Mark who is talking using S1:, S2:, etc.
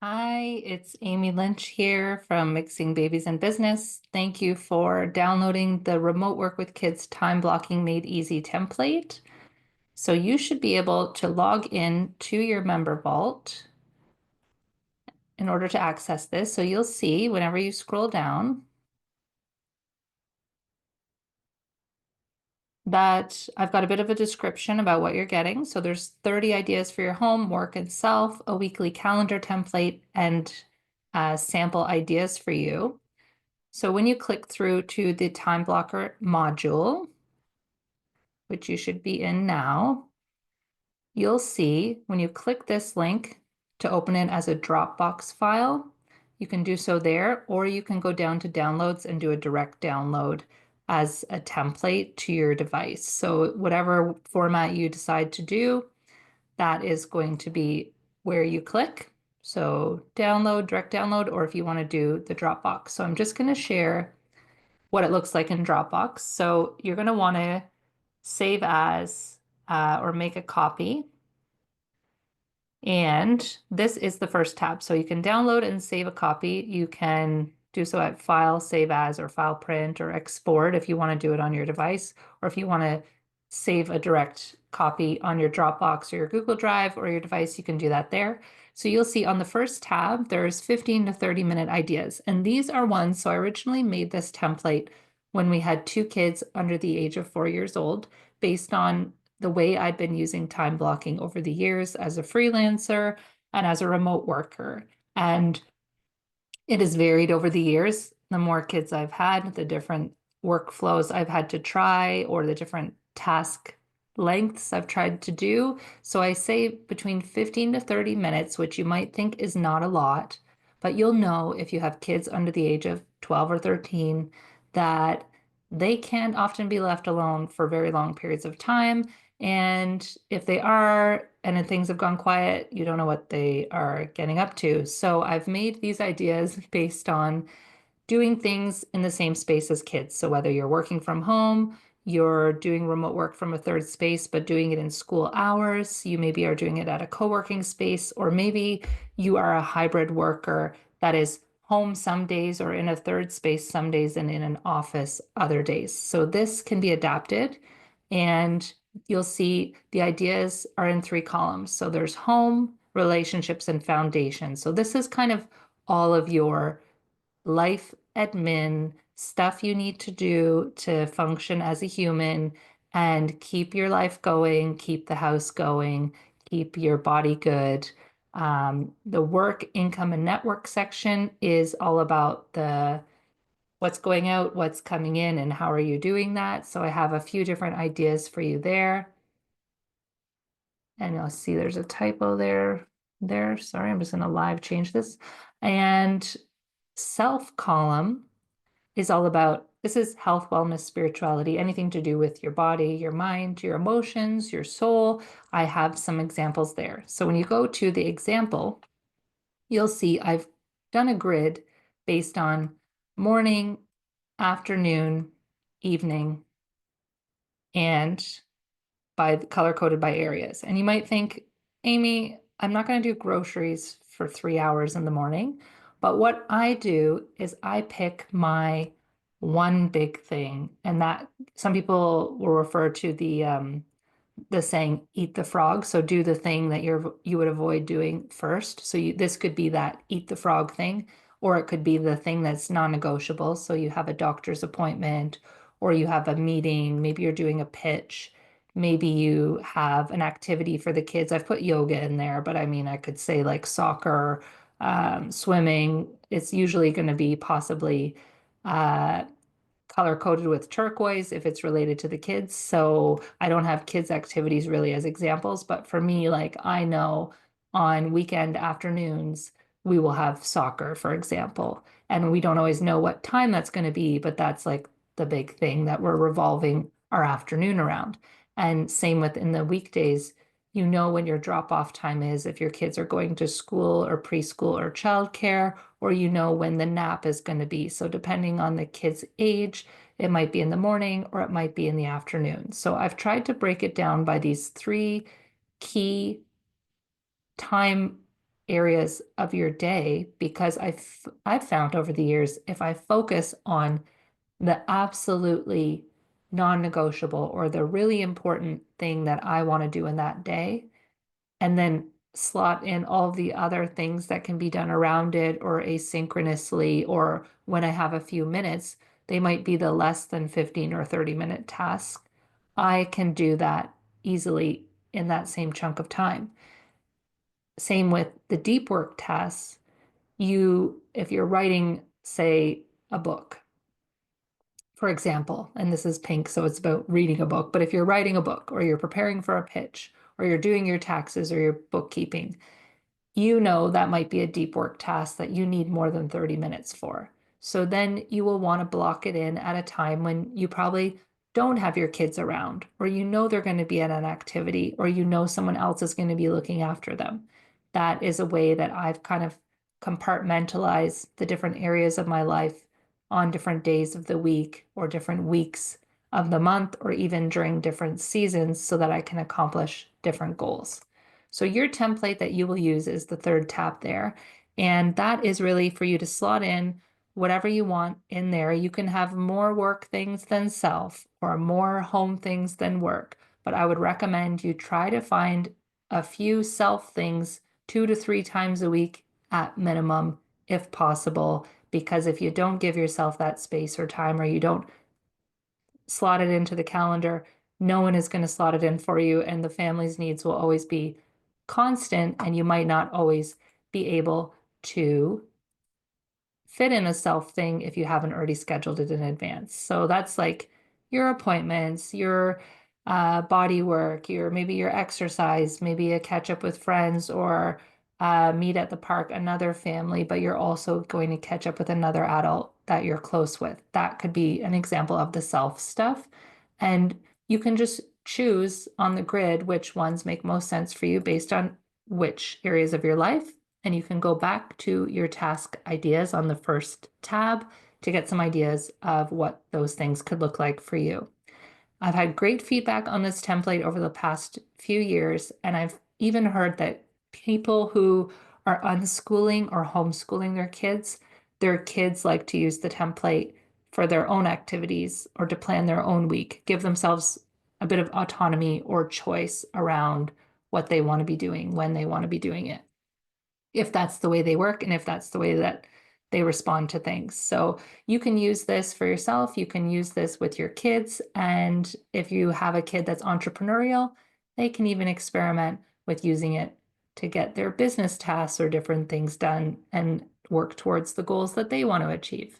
S1: Hi, it's Amy Lynch here from Mixing Babies and Business. Thank you for downloading the Remote Work with Kids Time Blocking Made Easy template. So you should be able to log in to your member vault in order to access this. So you'll see whenever you scroll down that I've got a bit of a description about what you're getting. So there's 30 ideas for your home, work, and self, a weekly calendar template, and sample ideas for you. So when you click through to the time blocker module, which you should be in now, you'll see when you click this link to open it as a Dropbox file, you can do so there, or you can go down to downloads and do a direct download as a template to your device. So whatever format you decide to do, that is going to be where you click. So download, direct download, or if you want to do the Dropbox. So I'm just going to share what it looks like in Dropbox. So you're going to want to save as or make a copy. And this is the first tab. So you can download and save a copy. You can do so at File, Save As, or File Print, or Export if you want to do it on your device, or if you want to save a direct copy on your Dropbox or your Google Drive or your device, you can do that there. So you'll see on the first tab, there's 15 to 30-minute ideas. And these are ones, so I originally made this template when we had two kids under the age of 4 years old, based on the way I'd been using time blocking over the years as a freelancer and as a remote worker. And it has varied over the years. The more kids I've had, the different workflows I've had to try, or the different task lengths I've tried to do. So I say between 15 to 30 minutes, which you might think is not a lot, but you'll know if you have kids under the age of 12 or 13 that they can't often be left alone for very long periods of time. And if they are, and if things have gone quiet, you don't know what they are getting up to. So I've made these ideas based on doing things in the same space as kids. So whether you're working from home, you're doing remote work from a third space, but doing it in school hours, you maybe are doing it at a co-working space, or maybe you are a hybrid worker that is home some days or in a third space some days and in an office other days. So this can be adapted, and you'll see the ideas are in three columns. So there's home, relationships, and foundation. So this is kind of all of your life admin stuff you need to do to function as a human and keep your life going, keep the house going, keep your body good. The work, income, and network section is all about the what's going out, what's coming in, and how are you doing that. So I have a few different ideas for you there. And you'll see there's a typo there. Sorry, I'm just going to live change this. And self column is all about this is health, wellness, spirituality, anything to do with your body, your mind, your emotions, your soul. I have some examples there. So when you go to the example, you'll see I've done a grid based on morning, afternoon, evening, and by color coded by areas. And you might think, Amy, I'm not going to do groceries for 3 hours in the morning. But what I do is I pick my one big thing, and that some people will refer to the saying eat the frog. So do the thing that you would avoid doing first. So this could be that eat the frog thing, or it could be the thing that's non-negotiable. So you have a doctor's appointment, or you have a meeting, maybe you're doing a pitch, maybe you have an activity for the kids. I've put yoga in there, but I mean, I could say like soccer, swimming. It's usually going to be possibly uh, color coded with turquoise if it's related to the kids. So I don't have kids' activities really as examples, but for me, like I know on weekend afternoons, we will have soccer, for example. And we don't always know what time that's going to be, but that's like the big thing that we're revolving our afternoon around. And same with in the weekdays, you know when your drop off time is if your kids are going to school or preschool or childcare, or you know when the nap is going to be. So depending on the kid's age, it might be in the morning or it might be in the afternoon. So I've tried to break it down by these three key time areas of your day, because I've found over the years, if I focus on the absolutely non-negotiable or the really important thing that I want to do in that day, and then slot in all the other things that can be done around it or asynchronously, or when I have a few minutes, they might be the less than 15 or 30-minute task. I can do that easily in that same chunk of time. Same with the deep work tasks. If you're writing, say, a book, for example, and this is pink, so it's about reading a book, but if you're writing a book or you're preparing for a pitch or you're doing your taxes or your bookkeeping, you know that might be a deep work task that you need more than 30 minutes for. So then you will want to block it in at a time when you probably don't have your kids around, or you know they're going to be at an activity, or you know someone else is going to be looking after them. That is a way that I've kind of compartmentalized the different areas of my life on different days of the week or different weeks of the month, or even during different seasons so that I can accomplish different goals. So your template that you will use is the third tab there. And that is really for you to slot in whatever you want in there. You can have more work things than self or more home things than work, but I would recommend you try to find a few self things 2 to 3 times a week at minimum, if possible, because if you don't give yourself that space or time, or you don't slot it into the calendar, no one is going to slot it in for you, and the family's needs will always be constant, and you might not always be able to fit in a self thing if you haven't already scheduled it in advance. So that's like your appointments, your body work, maybe your exercise, maybe a catch up with friends, or meet at the park another family, but you're also going to catch up with another adult that you're close with. That could be an example of the self stuff. And you can just choose on the grid which ones make most sense for you based on which areas of your life, and you can go back to your task ideas on the first tab to get some ideas of what those things could look like for you. I've had great feedback on this template over the past few years, and I've even heard that people who are unschooling or homeschooling their kids like to use the template for their own activities or to plan their own week, give themselves a bit of autonomy or choice around what they want to be doing, when they want to be doing it, if that's the way they work and if that's the way that they respond to things. So you can use this for yourself. You can use this with your kids. And if you have a kid that's entrepreneurial, they can even experiment with using it to get their business tasks or different things done and work towards the goals that they want to achieve.